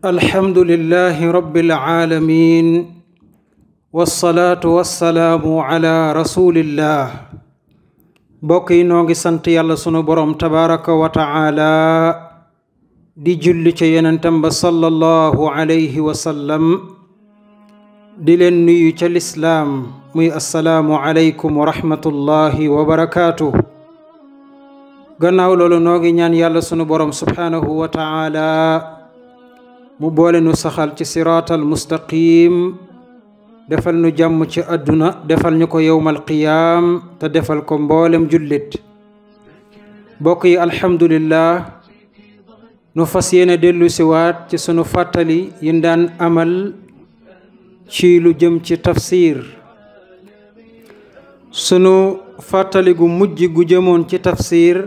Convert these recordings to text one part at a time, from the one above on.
الحمد لله رب العالمين والصلاة والسلام على رسول الله بوكي نوغي سانت يالا سونو بروم تبارك وتعالى دي جولي تي يونتام صلى الله عليه وسلم دي لين نيو تي الاسلام موي السلام عليكم ورحمة الله وبركاته gannaaw loolu noo ngi ñaan yàlla sunu borom subhanahu wa ta'ala mu boole nu saxal ci siraatal mustaqim defal nu jàmm ci àdduna defal ñu ko yowmal qiyaam te defal ko mboolem jullit bokk yi alhamdulillah nu fas yéene dellu siwaat ci sunu fàttali yi daan amal ci lu jëm ci tafsir sunu fàttali gu mujj gu jëmoon ci tafsir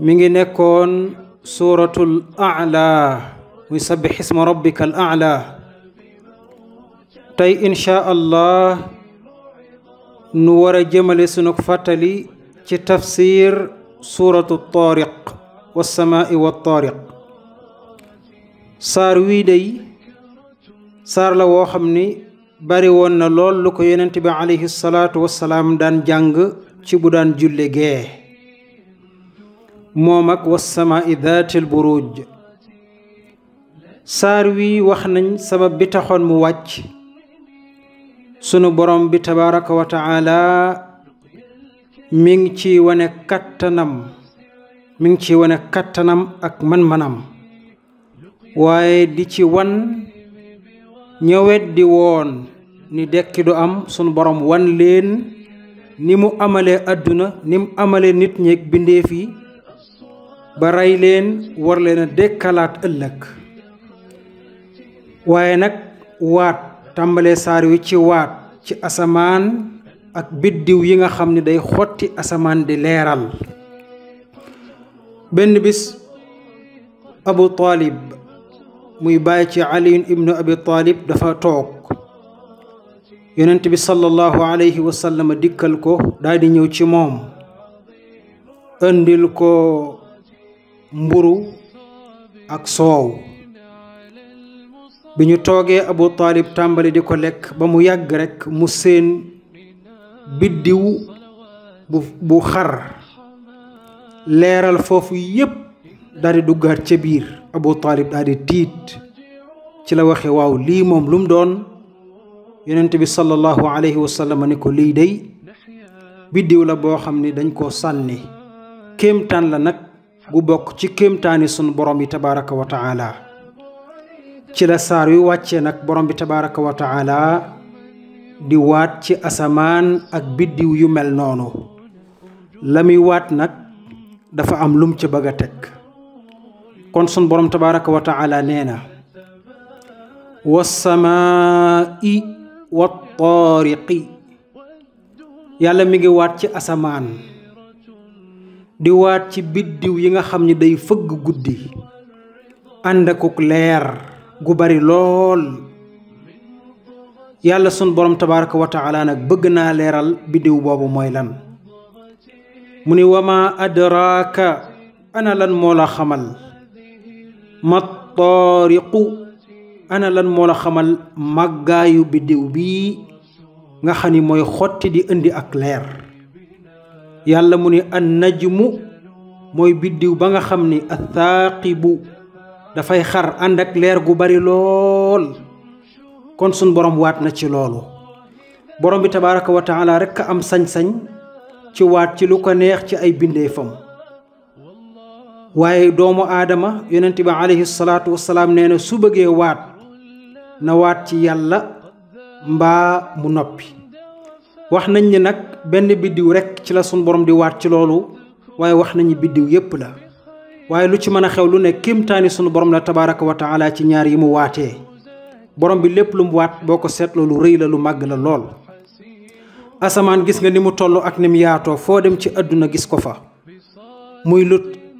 mi ngi nekkoon suratul a'la muy sabbih isma rabbikal a'la tey insha allah nu war a jëmale sunu fàttali ci tafsir suratu tariq wassamaa'i wattariq saar wii day saar la woo xam ni bari woon na lool lu ko yonent bi alayhi salaatu wassalaam daan jàng ci bu daan julle gee moom ak wassamaa'i daatil buruj saar wi wax nañ sabab bi taxoon mu wàcc sunu borom bi tabaraka wa taala mi ngi ci wane kattanam ak man-manam waaye di ci wan ñëwet di woon ni dekki du am sunu borom wan leen ni mu amalee àdduna ni mu amalee nit ñeeg bindeef yi ba rey leen war leen a dekkalaat ëllëg waaye nag waat tàmbalee saar wi ci waat ci asamaan ak biddiw yi nga xam ne day xotti asamaan di leeral benn bis Abu Talib muy bàyyi ci Ali ibnu Abi Talib dafa toog yonent bi sallallahu alayhi wa sallam dikkal ko daal di ñëw ci moom andil ko mburu ak soow bi ñu toogee Abu Talib tàmbali di ko lekk ba mu yàgg rekk mu seen biddiw bu xar leeral foofu yépp daal di duggaat ca biir Abu Talib daal di tiit ci la waxe waaw lii moom lu mu doon yonent bi sallallahu alayhi wa sallam ni ko lii day biddiw la boo xam ni dañ koo sànni kéemtaan la nag gu bokk ci kéemtaani sunu borom yi tabaraka wa taala ci la saar yu wàccee nag borom bi tabaraka wa taala di waat ci asamaan ak biddiw yu mel noonu la muy waat nag dafa am lum ci bëgg a teg kon sunu borom tabaraka wa taala nee na wassamaa'i wattaariqi yàlla mi ngi waat ci asamaan di waat ci biddiw yi nga xam ni day fëgg guddi ànd akuk leer gu bari lool yàlla sun borom tabaraka wa taala nag bëgg naa leeral biddiw boobu mooy lan mu ni wama adraaka ana lan moo la xamal ma taariqu ana lan moo la xamal màggaayu biddiw bii nga xam ni mooy xotti di indi ak leer yàlla mu ni an najmu mooy biddiw ba nga xam ni athaaqibu dafay xar ànd ak leer gu bari lool kon sun borom waat na ci loolu borom bi tabaraka wa taala rekk a am sañ-sañ ci waat ci lu ko neex ci ay bindeefam waaye doomu aadama yonent bi alayhi salaatu wassalaam nee na su bëggee waat na waat ci yàlla mbaa mu noppi wax nañ ni nag benn biddiw rekk ci la sun borom di waat ci loolu waaye wax nañu biddiw yépp la waaye lu ci mën a xew lu ne kéemtaani sunu borom la tabaraka wa taala ci ñaar yi mu waatee borom bi lépp lu mu waat boo ko seetloo lu rëy la lu màgg la lool asamaan gis nga ni mu toll ak ni mu yaatoo foo dem ci àdduna gis ko fa muy lu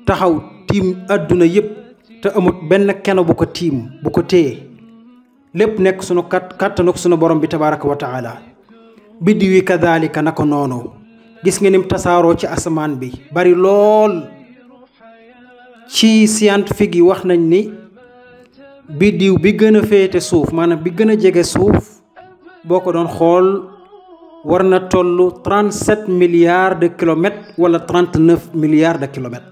taxaw tiim àdduna yépp te amut benn keno bu ko tiim bu ko téye lépp nekk sunu kàttanuk sunu borom bi tabaraka wa taala biddiw yi kadhalika na ko noonu gis nga nim tasaaroo ci asamaan bi bari lool ci scientifique yi wax nañ ni biddiw bi gën a féete suuf maanaam bi gën a jege suuf boo ko doon xool war na toll 37 milliards de kilomètres wala 39 milliards de kilomètres.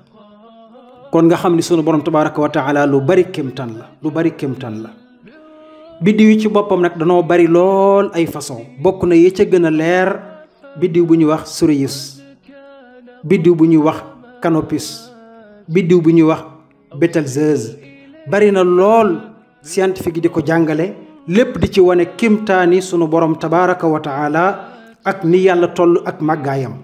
kon nga xam ni sunu borom tabaraka wa taala lu bari kéemtaan la biddiw yi ci boppam nag danoo bari lool ay façon bokk na yi ca gën a leer biddiw bu ñuy wax Sirius, biddiw bu ñuy wax Canopus, biddiw bu ñuy wax Betelgeuse. bari na lool scientifique yi di ko jàngale lépp di ci wane kéemtaani sunu borom tabaraka wa taala ak ni yàlla toll ak màggaayam.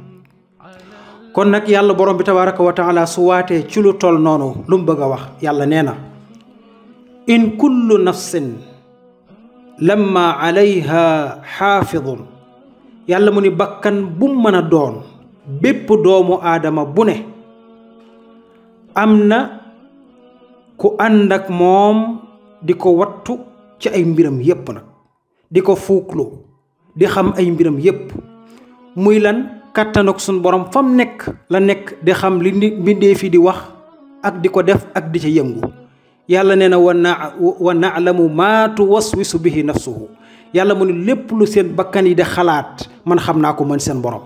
kon nag yàlla borom bi tabaraka wa taala su waatee ci lu toll noonu lu mu bëgg a wax yàlla nee na in kullu nafsin lamma alayha xaafidun yàlla mu ni bakkan bu mën a doon bépp doomu aadama bu ne am na ku ànd ak moom di ko wattu ci ay mbiram yépp nag di ko fuukloo di xam ay mbiram yépp muy lan kàttanuk suñ borom fam nekk la nekk di xam li mbindeef yi di wax ak di ko def ak di ca yëngu. yàlla nee na wa na'lamu maa tuwaswisu bihi nafsuhu yàlla mu ne lépp lu seen bakkan yi di xalaat man xam naa ko mën seen borom.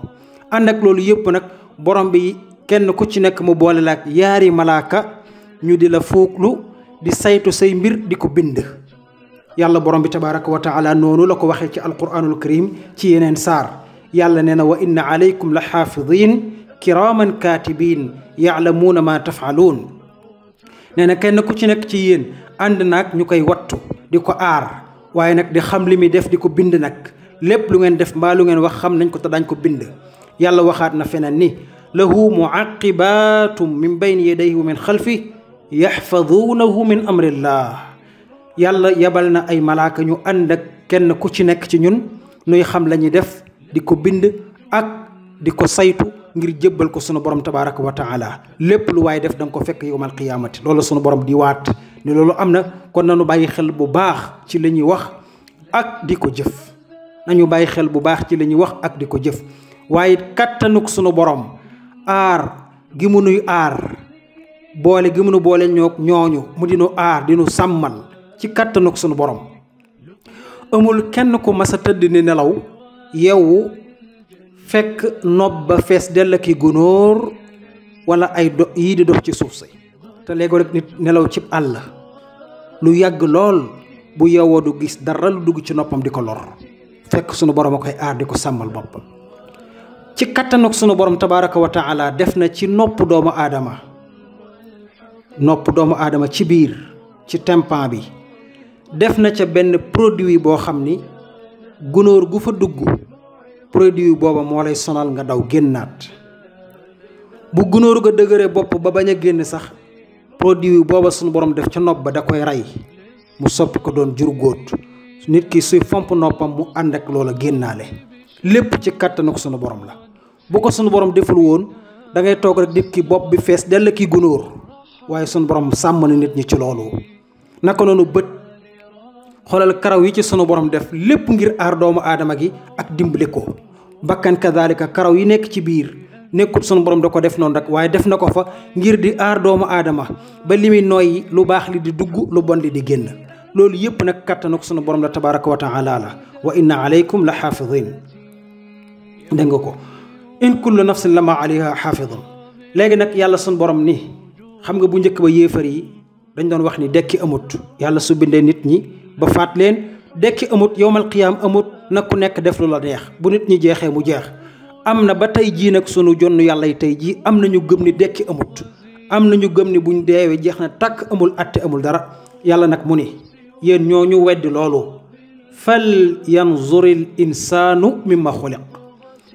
ànd ak loolu yépp nag borom bi kenn ku ci nekk mu boole la ak yaari malaaka ñu di la fuuklu di saytu say mbir di ko bind. yàlla borom bi tabaraka wa taala noonu la ko waxee ci alquranul karim ci yeneen saar. yàlla nee na wa inna alaykum la xaafidin kiraman katibin yaalamuuna ma tafaaluun nee na kenn ku ci nekk ci yéen ànd naag ñu koy wattu di ko aar waaye nag di xam li muy def di ko bind nag lépp lu ngeen def mbaa lu ngeen wax xam nañ ko te dañ ko bind. yàlla waxaat na feneen ni lahu muaqibatum min bayni yadayhi wa min xalfi yaxfaduunahu min amrillah yàlla yabal na ay malaaka ñu ànd ak kenn ku ci nekk ci ñun nuy xam la ñuy def di ko bind ak di ko saytu ngir jébbal ko sunu borom tabaraka wa taala lépp lu waaye def da nga ko fekk yowmal qiyaamati loolu sunu borom di waat ni loolu am na. kon nañu bàyyi xel bu baax ci la ñuy wax ak di ko jëf nañu bàyyi xel bu baax ci la ñuy wax ak di ko jëf waaye kattanuk sunu borom aar gi mu nuy aar boole gi mu nu boole ñooñu mu dinu aar dinu sàmmal ci kattanuk sunu borom. amul kenn ku mas a tëdd ni nelaw yeewu fekk nopp ba fees dell ki gunóor wala ay yii di dox ci suuf si te léegi rek nit nelaw cib àll lu yàgg lool bu yeewoo du gis dara lu dugg ci noppam di ko lor fekk sunu borom a koy aar di ko sàmmal boppam. ci kattanuk sunu borom tabaraka wa taala def na ci nopp doomu aadama ci biir ci tympan bi def na ca benn produit boo xam ni gunóor gu fa dugg produit booba moo lay sonal nga daw génnaat. bu gunóor ga dëgëree bopp ba bañ a génn sax produit booba sunu borom def ca nopp ba da koy rey mu soppi ko doon jur góot nit ki suy fomp noppam mu ànd ak loola génnaale. lépp ci kàttanu ko sunu borom la. bu ko sunu borom deful woon da ngay toog rek nit ki bopp bi fees dell ki gunóor waaye sunu borom sàmm na nit ñi ci loolu. naka noonu bët xoolal karaw yi ci sunu borom def lépp ngir aar doomu aadama gi ak dimbali ko. bakkan kadaalika karaw yi nekk ci biir nekkut sunu borom da ko def noonu rek waaye def na ko fa ngir di aar doomu aadama ba li muy nooyi lu baax li di dugg lu bon li di génn. loolu yëpp nag kattanu ko sunu borom la tabaraka wa taala la. wa inna alaykum la xaafidin dégg nga ko in kullu nafsin lama alayha xaafidun. léegi nag yàlla sunu borom ni xam nga bu njëkk ba yéefar yi dañ doon wax ni dekki amut yàlla su bindee nit ñi ba faat leen dekki amut yowmal qiyaam amut nag ku nekk def lu la neex bu nit ñi jeexee mu jeex. am na ba tey jii nag sunu jonn yàlla yi tey jii am nañu gëm ni dekki amut am nañu gëm ni buñ deewee jeex na tàkk amul atte amul dara. yàlla nag mu ni yéen ñoo ñu weddi loolu fal yanzuril insaanu mimma xuliq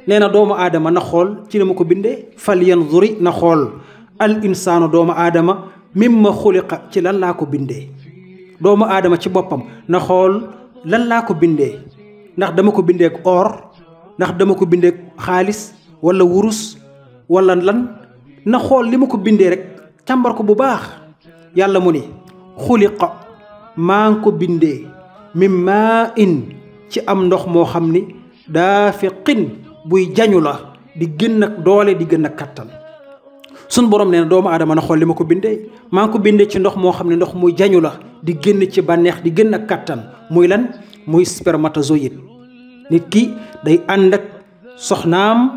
nee na doomu aadama na xool ci la ma ko bindee fal yanzuri na xool al insaanu doomu aadama mimma xuliqa ci lan laa ko bindee. doomu aadama ci boppam na xool lan laa ko bindee ndax dama ko bindee ak or ndax dama ko bindee ak xaalis wala wurus wala lan na xool li ma ko bindee rek càmbar ko bu baax. yàlla mu ni xuliqa maa ngi ko bindee min maa in ci am ndox moo xam ni daafiqin buy jañu la di gën ak doole di gën a kattan. sun borom nee na doomu aadama na xool li ma ko bindee maa ngi ko bindee ci ndox moo xam ne ndox muy jañu la di génn ci bànneex di génn ak kattan muy lan muy spermatozoïde. nit ki day ànd ak soxnaam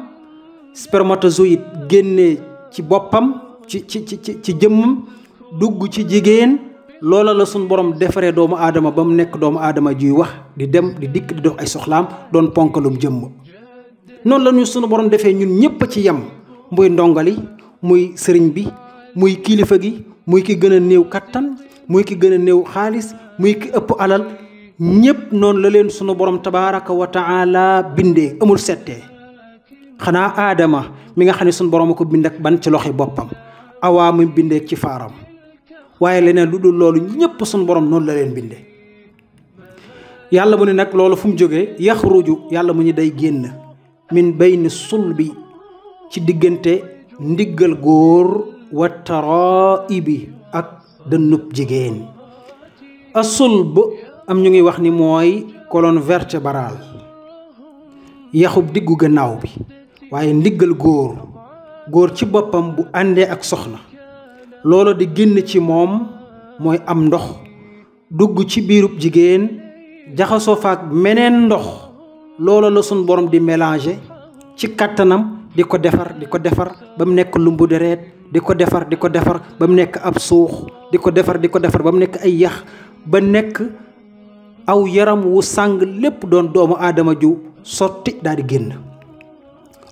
spermatozoïde génnee ci boppam ci jëmmam dugg ci jigéen. loola la suñ borom defaree doomu aadama ba mu nekk doomu aadama juy wax di dem di dikk di dox ay soxlaam doon ponkalum jëmm. noonu la ñu sunu borom defee ñun ñëpp ci yem muy ndongali muy sëriñ bi muy kilifa gi muy ki gën a néew kattan muy ki gën a néew xaalis muy ki ëpp alal ñëpp noonu la leen sunu borom tabaaraka wa taala bindee amul settee. xanaa aadama mi nga xam ne sunu borom a ko bind ak ban ci loxi boppam awaa mu bindee ci faaram. waaye leneen lu dul loolu ñëpp suñu borom noonu la leen bindee. yàlla mu ne nag loolu fu mu jógee yaxruju yàlla mu ñu day génn min bayni sulbi ci diggante ndiggal góor wa taraibi ak dënnub jigéen. asulb am ñu ngi wax ni mooy colonne vertébrale yaxub diggu gannaaw bi waaye ndiggal góor ci boppam bu àndee ak soxna loola di génn ci moom mooy am ndox dugg ci biirub jigéen jaxasoo faak meneen ndox loola la suñ borom di mélanger ci kattanam di ko defar ba mu nekk lumbu deret di ko defar ba mu nekk ab suux di ko defar ba mu nekk ay yax ba nekk aw yaram wu sàng lépp doon doomu aadama ju sotti daal di génn.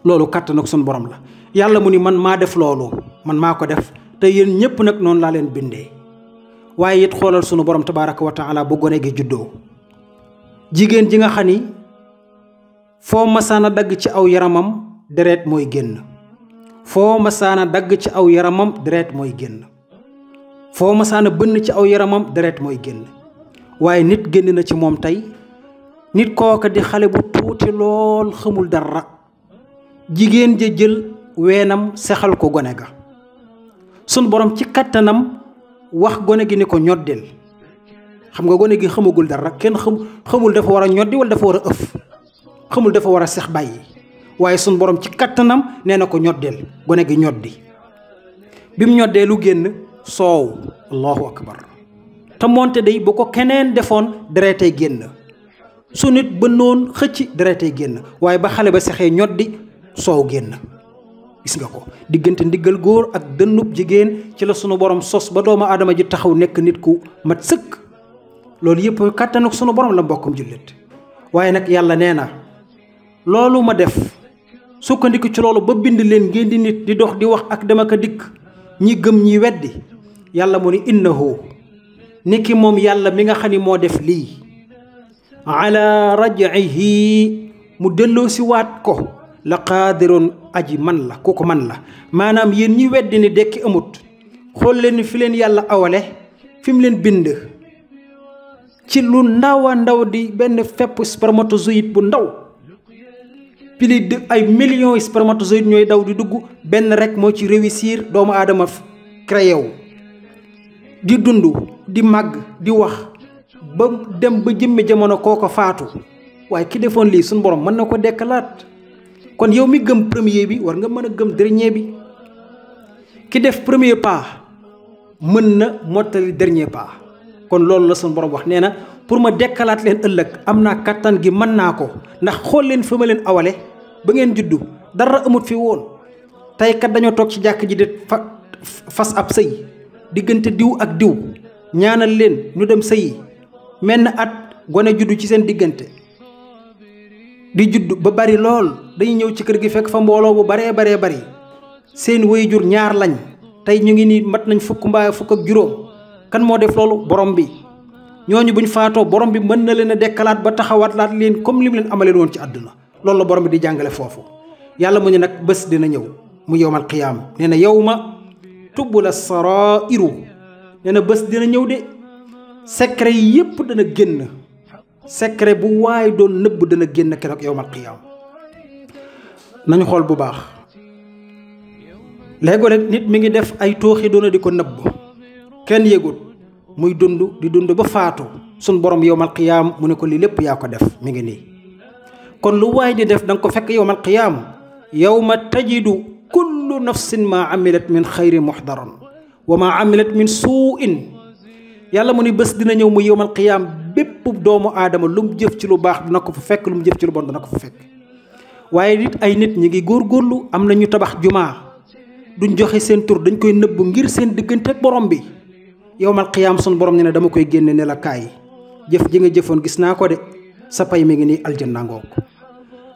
loolu kattan ak suñ borom la yàlla mu ni man maa def loolu man maa ko def te yéen ñëpp nag noonu laa leen bindee. waaye it xoolal sunu borom tabaaraka wa taala bu gone gi juddoo jigéen ji nga xam ni foo masaana dagg ci aw yaramam deret mooy génn foo masaana dagg ci aw yaramam deret mooy génn foo masaana bënn ci aw yaramam deret mooy génn. waaye nit génn na ci moom tey nit kooka di xale bu tuuti lool xamul dara jigéen ja jël weenam sexal ko gone ga sun borom ci kattanam wax gone gi ni ko ñoddil. xam nga gone gi xamagul dara kenn xamul dafa war a ñoddi wala dafa war a ëf xamul dafa war a sex bàyyi waaye sun borom ci kattanam nee na ko ñoddil gone gi ñoddi. bi mu ñoddee lu génn soow. allahu akbar. te moonte day bu ko keneen defoon deretay génn su nit bënnoon xëcc deretay génn waaye ba xale ba sexee ñoddi soow génn. gis nga ko diggante ndiggal góor ak dënnub jigéen ci la sunu borom sos ba doomu aadama ji taxaw nekk nit ku mat sëkk. loolu yëpp kàttan ak sunu borom la mbokkum jullit. waaye nag yàlla nee na loolu ma def sukkandiku ci loolu ba bind leen ngeen di nit di dox di wax ak dem ak a dikk ñi gëm ñi weddi yàlla mu ni innahu niki moom yàlla mi nga xam ni moo def lii ala raj'ihi mu delloo si waat ko la qaadirun aji man la kooku man la. maanaam yéen ñi weddi ni dekki amut xool leen ni fi leen yàlla awale fi mu leen bind ci lu ndaw a ndaw di benn fepp spermatozoïde bu ndaw pili de ay millions spermatozoïde ñooy daw di dugg benn rek moo ci réussir doomu aadama créé wu di dund di màgg di wax ba dem ba jëmme jamono kooko faatu. waaye ki defoon lii suñu borom mën na ko dekkalaat. kon yow mi gëm premier bi war nga mën a gëm dernier bi. ki def premier pas mën na mottali dernier pas. kon loolu la suñu borom wax nee na pour ma dekkalaat leen ëllëg am naa kattan gi mën naa ko ndax xool leen fi ma leen awale ba ngeen juddu dara amut fi woon. tey kat dañoo toog ci jàkk ji de fas ab sëy diggante diw ak diw ñaanal leen ñu dem sëyi menn at gone juddu ci seen diggante di juddu ba bari lool dañuy ñëw ci kër gi fekk fa mbooloo bu baree bari seen waajur ñaar lañ tey ñu ngi nii mat nañ fukk mbaa fukk ak juróom. kan moo def loolu borom bi ñooñu buñ faatoo borom bi mën na leen a dekkalaat ba taxawaat laat leen comme li mu leen amaleen woon ci àdduna. loolu la borom bi di jàngale foofu. yàlla mu ñu nag bés dina ñëw mu yowmal qiyaam nee na yawma tubla sarairu nee na bés dina ñëw de secret yi yépp dana génn. secret bu waay doon nëbb dana génn keroog yowmal qiyaam. nañu xool bu baax léegi rek nit mi ngi def ay tooxi doona di ko nëbb kenn yëgut muy dund di dund ba faatu sun borom yowmal qiyaam mu ne ko lii lépp yaa ko def mi ngi nii. kon lu waay di def da nga ko fekk yowmal qiyaam yawma tajidu kullu nafsin maa amilat min xayri muxdaran wa maa amilat min suuin. yàlla mu ni bés dina ñëw mu yowmal qiyaam bépp doomu aadama lu mu jëf ci lu baax dina ko fa fekk, lu mu jëf ci lu bon dina ko fa fekk. waaye nit ay nit ñi ngi góorgóorlu, am na ñu tabax jumaa duñ joxe seen tur, dañ koy nëbb ngir seen diggante ak borom bi. yowmal qiyaam sun borom ne dama koy génne ne la kaay jëf ji nga jëfoon gis naa ko de, sa pay mi ngi nii aljanna ngoog.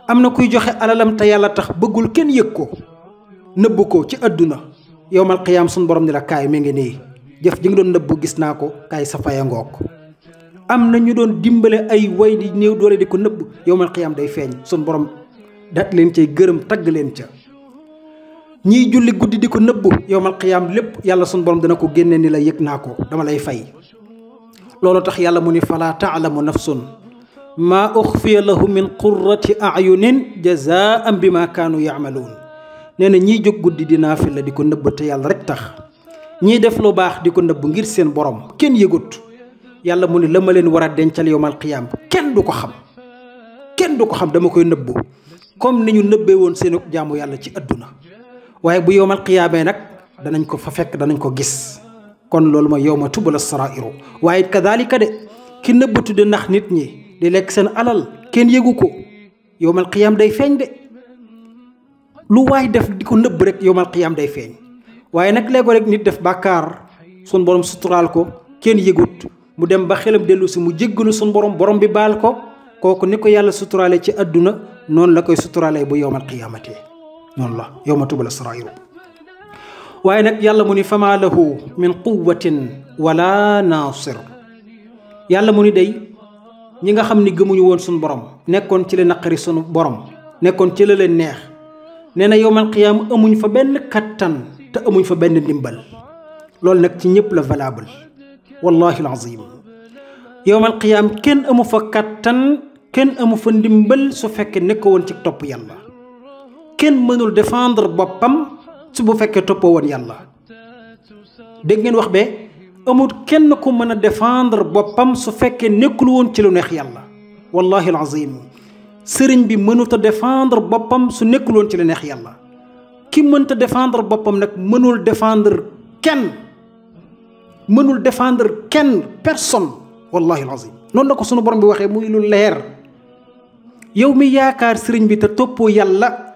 am na kuy joxe alalam te yàlla tax bëggul kenn yëg ko, nëbb ko ci àdduna. yowmal qiyaam sun borom ne la kaay mi ngi nii jëf ji nga doon nëbb gis naa ko, kaay sa faya ngoog. am na ñu doon dimbale ay way di néew doole di ko nëbb, yowmal qiyaam day feeñ, sun borom dat leen cay gërëm tagg leen ca. ñiy julli guddi di ko nëbb, yowmal qiyaam lépp yàlla sun borom dana ko génne ni la yëg naa ko, dama lay fay. loolu tax yàlla mu ni falaa taalamu nafsun maa uxfiya lahu min qurrati ayunin jazaan bi ma kaanu yaamaluun. nee na ñiy jóg guddi di naafila di ko nëbb te yàlla rek tax, ñiy def lu baax di ko nëbb ngir seen borom kenn yëgut, yàlla mu ni la ma leen war a dencal yowmal qiyaam kenn du ko xam, kenn du ko xam, dama koy nëbbu comme ni ñu nëbbee woon seen jaamu yàlla ci àdduna. waaye bu yowmal qiyaamee nag danañ ko fa fekk, danañ ko gis. kon loolu mooy yowma tubla sarairu. waaye kadalika de ki nëbbatu di nax nit ñi di lekk seen alal kenn yëgu ko, yowmal qiyaam day feeñ de. lu waay def di ko nëbb rek yowmal qiyaam day feeñ. waaye nag léego rek nit def bàkkaar sun borom suturaal ko kenn yëgut, mu dem ba xelam dellu si mu jéggalu sun borom, borom bi baal ko. kooku ni ko yàlla suturaale ci àdduna noonu la koy suturaale bu yowmal qiyaamate. noonu la yowma tubla sarairu. waaye nag yàlla mu ni fama lahu min quwatin wala nasir. yàlla mu ni day ñi nga xam ni gëmuñu woon suñu borom, nekkoon ci la naqari sunu borom, nekkoon ci la leen neex, nee na yowmal qiyaam amuñ fa benn kattan te amuñ fa benn ndimbal. loolu nag ci ñëpp la valable, wallahi alazim. yowmal qiyaam kenn amu fa kattan, kenn amu fa ndimbal su fekkee nekk woon ci topp yàlla. kenn mënul défendre boppam su bu fekkee toppoo woon yàlla. dégg ngeen wax be amul kenn ku mën a défendre boppam su fekkee nekkul woon ci lu neex yàlla, wallahi alazim. sëriñ bi mënut a défendre boppam su nekkul woon ci lu neex yàlla. ki mënta défendre boppam nag mënul défendre kenn, mënul défendre kenn, personne, wallahi alazim. noonu la ko sunu borom bi waxee muy lu leer. yow mi yaakaar sëriñ bi te toppoo yàlla,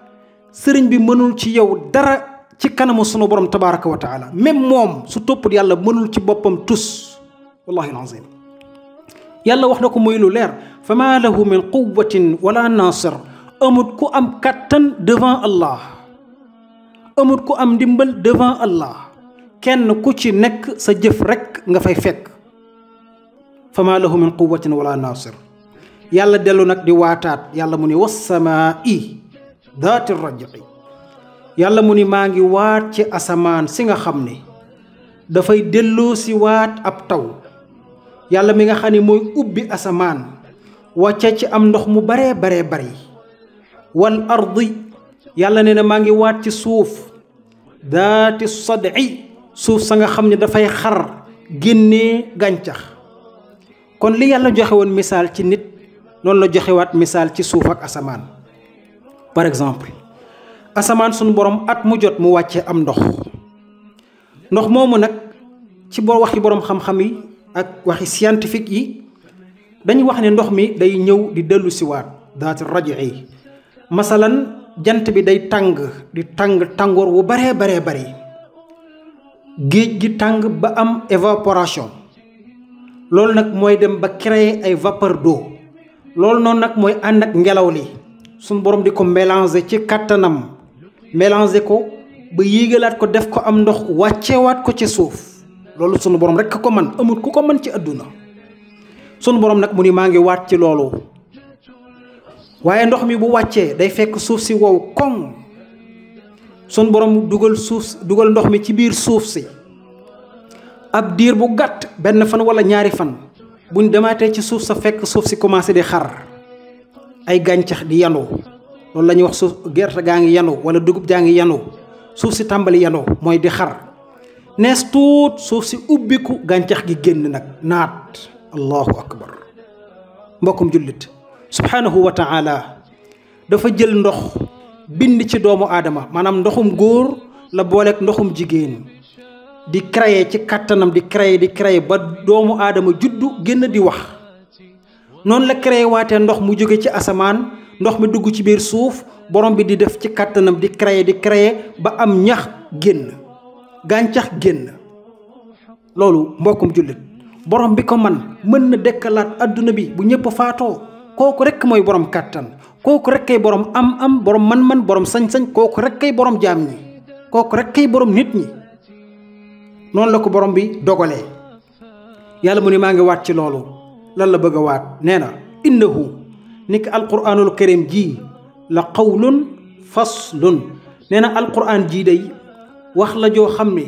sëriñ bi mënul ci yow dara ci kanamu sunu borom tabaraka wa taala. même moom su topput yàlla mënul ci boppam tus, wallahi alazim. yàlla wax na ko muy lu leer, fa ma lahu min quwatin wala nasir. amut ku am kattan devant Allah, amut ku am ndimbal devant Allah. kenn ku ci nekk sa jëf rek nga fay fekk. fa ma lahu min quwatin wala nasir. yàlla dellu nag di waataat, yàlla mu ni wassamaa'i daati raj'i. yàlla mu ni maa ngi waat ci asamaan si nga xam ne dafay delloo si waat ab taw. yàlla mi nga xam ne mooy ubbi asamaan wàcce ci am ndox mu baree bari. wal ardi, yàlla nee na maa ngi waat ci suuf daati sad'i, suuf sa nga xam ne dafay xar génnee gàncax. kon li yàlla joxe woon misaal ci nit, noonu la joxewaat misaal ci suuf ak asamaan. par exemple asamaan sunu borom at mu jot mu wàcce am ndox moomu nag ci waxi borom xam-xam yi ak waxi scientifique yi dañuy wax ne ndox mi day ñëw di dellu siwaat daati raj'i. masalan jant bi day tàng di tàngoor wu baree bari, géej gi tàng ba am évaporation. loolu nag mooy dem ba créer ay vapeur d'eau. loolu noonu nag mooy ànd ak ngelaw li suñu borom di ko mélanger ci kattanam, mélanger ko ba yéegalaat ko def ko am ndox wàcceewaat ko ci suuf. loolu sunu borom rek ko man, amul ku ko man ci àdduna. sunu borom nag mu ni maa ngi waat ci loolu. waaye ndox mi bu wàccee day fekk suuf si wow koŋ. sunu borom dugal ndox mi ci biir suuf si ab diir bu gàtt, benn fan wala ñaari fan, buñ demaatee ci suuf sa fekk suuf si commencé di xar, ay gàncax di yanu. loolu la ñuy wax suuf gerte gaa ngi yanu wala dugub jaa ngi yanu, suuf si tàmbali yanu mooy di xar. nees tuut suuf si ubbiku, gàncax gi génn nag naat. allahu akbar. mbokkum jullit, subhanahu wa taala dafa jël ndox bind ci doomu aadama maanaam ndoxum góor la booleeg ndoxum jigéen di créer ci kàttanam di créer ba doomu aadama juddu génn di wax noonu la créer waatee ndox mu jóge ci asamaan ndox mi dugg ci biir suuf borom bi di def ci kàttanam di créer ba am ñax génn gàncax génn loolu mbokkum jullit borom bi ko mën na dekkalaat adduna bi bu ñëpp faatoo kooku rekk mooy borom kàttan kooku rekk kay borom am borom man-man borom sañ-sañ kooku rekk kay borom jaam ñi kooku rekk kay borom nit ñi noonu la ko borom bi dogalee yàlla mu ne maa ngi waat ci loolu lan la bëgg a waat nee na innahu ni ki alquranul karim ji la qawlun faslun nee na alquran jii day wax la joo xam ne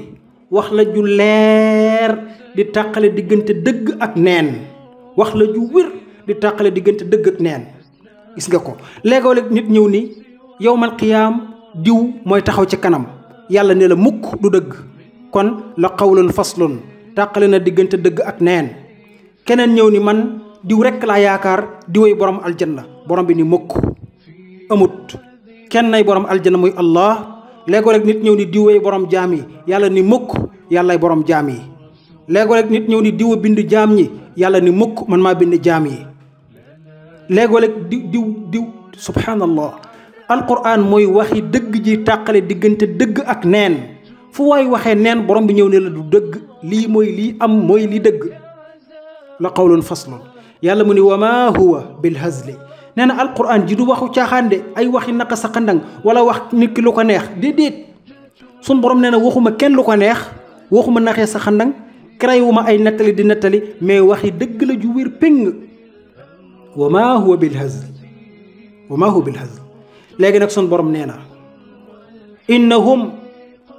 wax la ju leer di tàqale diggante dëgg ak neen wax la ju wér di tàqale diggante dëgg ak neen gis nga ko léegoo-léeg nit ñëw ni yawmal qiyaam diw mooy taxaw ci kanam yàlla ne la mukk du dëgg kon la qawlun faslun tàqale na diggante dëgg ak neen keneen ñëw ni man diw rekk laa yaakaar diwéy borom aljanna borom bi ni mukk amut kenn nay borom aljanna muy allah léegoo rek nit ñëw ni diwéy borom jaam yi yàlla ni mukk yàllay borom jaam yi léegoo rek nit ñëw ni diw bind jaam ñi yàlla ni mukk man maa bind jaam yi léegoo rek diw subhanallah alquran mooy waxi dëgg ji tàqale diggante dëgg ak neen fu waay waxee neen borom bi ñëw ne la du dëgg lii mooy lii am mooy li dëgg la qawlun faslun yàlla mu ni wa maa huwa bil hazli nee na alquran ji du waxu caaxaan de ay waxi naka sa xandang wala wax nit ki lu ko neex déedéet sun borom nee na waxuma kenn lu ko neex waxuma naxee sa xandang créé wu ma ay nettali di nettali mais waxi dëgg la ju wér péng wa maa huwa bil hazli léegi nag sun borom nee na innahum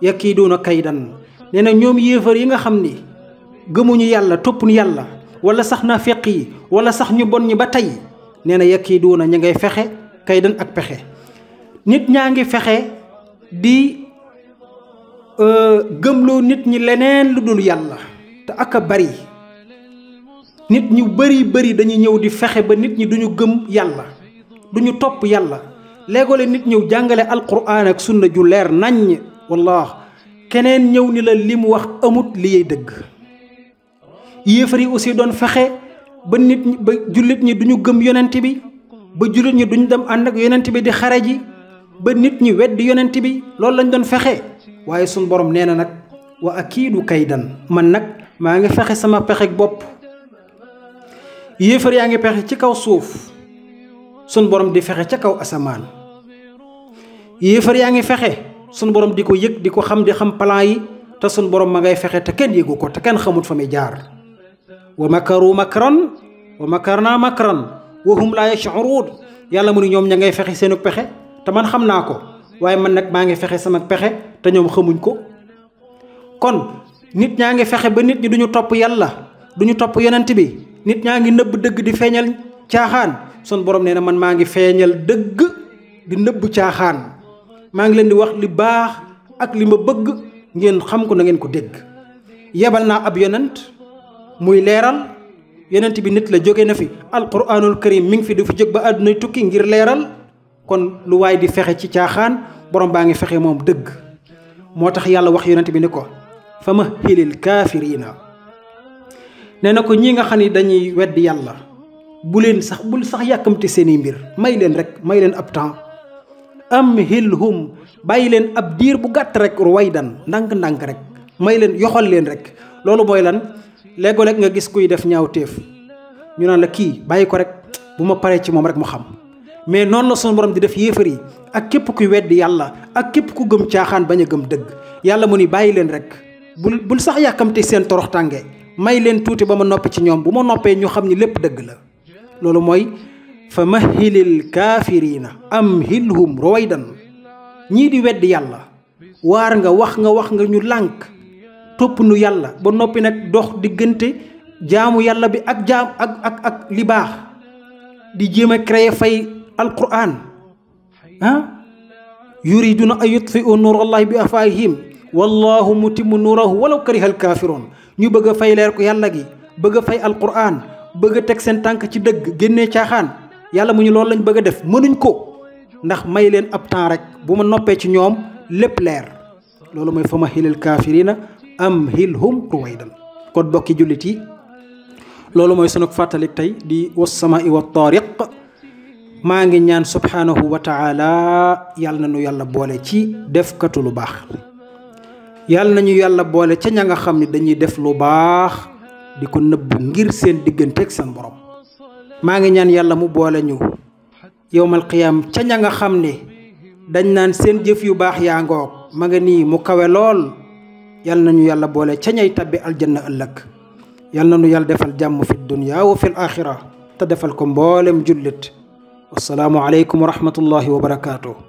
yakiiduuna kaydan nee na ñoom yéefar yi nga xam ni gëmuñu yàlla toppuñu yàlla wala sax na feq yi wala sax ñu bon ñi ba tey nee na yakiiduuna ña ngay fexe kaydan ak pexe nit ñaa ngi fexe di gëmloo nit ñi leneen lu dul yàlla te ak a bari nit ñu bari dañuy ñëw di fexe ba nit ñi duñu gëm yàlla duñu topp yàlla léegole nit ñëw jàngale alquran ak sunna ju leer naññ wallah keneen ñëw ni la li mu wax amut li dëgg yéefar yi aussi doon fexe ba nit ñi ba jullit ñi duñu gëm yonent bi ba jullit ñi duñu dem ànd ak yonent bi di xare ji ba nit ñi weddi yonent bi loolu lañ doon fexe waaye suñ borom nee na nag wa akiidu kaydan man nag maa ngi fexe sama pexek bopp yéefar yaa ngi pexe ci kaw suuf suñ borom di fexe ca kaw asamaan yéefar yaa ngi fexe suñ borom di ko yëg di ko xam di xam plan yi te suñ borom ma ngay fexe te kenn yëgu ko te kenn xamut fa muy jaar wa makaru makran wa makarna makran wa hum laa yash'uruun yàlla mu ni ñoom ña ngay fexe seenu pexe te man xam naa ko waaye man nag maa ngi fexe sama pexe te ñoom xamuñ ko kon nit ñaa ngi fexe ba nit ñi duñu topp yàlla duñu topp yonent bi nit ñaa ngi nëbb dëgg di feeñal caaxaan sun borom nee na man maa ngi feeñal dëgg di nëbb caaxaan maa ngi leen di wax li baax ak li ma bëgg ngeen xam ko na ngeen ko dégg yebal naa ab yonent muy leeral yonent bi nit la jóge na fi alquranul karim mi ngi fi du fi jóg ba àddunay tukki ngir leeral kon lu waay di fexe ci caaxaan borom baa ngi fexe moom dëgg moo tax yàlla wax yonent bi ni ko fa mahhilil kaafiriina nee na ko ñi nga xam ni dañuy weddi yàlla bul sax yàkkamte seeni mbir may leen ab temps amhilhum bàyyi leen ab diir bu gàtt rek ruwaydan ndànk-ndànk rek may leen yoxal leen rek loolu mooy lan léegoo-léeg nga gis kuy def ñaaw téef ñu naan la kii bàyyi ko rek bu ma paree ci moom rek mu xam mais noonu la sunu borom di def yéefar yi ak képp kuy weddi yàlla ak képp ku gëm caaxaan bañ a gëm dëgg yàlla mu ni bàyyi leen rek bul sax yàkkamte seen torox tànge may leen tuuti ba ma noppi ci ñoom bu ma noppee ñu xam ni lépp dëgg la loolu mooy fa mahilil kaafiriina amhilhum ruwaydan ñii di weddi yàlla waar nga wax nga ñu lànk topp nu yàlla ba noppi nag dox diggante jaamu yàlla bi ak jaam ak li baax di jéem a créer fay alquran yuriduna an yutfi'u nuurallahi bi afwaahihim wallahu mutimmu nuurahu walaw karihal kaafiroon ñu bëgg a fay leer ko yàlla gi bëgg a fay alquran bëgg a teg seen tànk ci dëgg génnee caaxaan yàlla mu ñu loolu lañ bëgg a def mënuñ ko ndax may leen ab temps rek bu ma noppee ci ñoom lépp leer. loolu mooy fa mahilil kaafirina amhilhum ruwaydan. kon bokki jullit yi loolu mooy sunu fàttalik tey di was-samaa'i wat-taariq. maa ngi ñaan subhaanahu wa taala yàlla na ñu yàlla boole ci defkatu lu baax. yàlla nañu yàlla boole ca ña nga xam ne dañuy def lu baax di ko nëbbu ngir seen diggante ak seen borom. maa ngi ñaan yàlla mu boole ñu yowmal qiyaam ca ña nga xam ne dañ naan seen jëf yu baax yaa ngoog ma nga nii mu kawe lool. yàlla nañu yàlla boole ca ñay tabbi aljanna ëllëg. yàlla nañu yàlla defal jàmm fi dunya wa fil axira te defal ko mboolem jullit. wassalaamu aleykum wa rahmatullahi wa barakaatuh.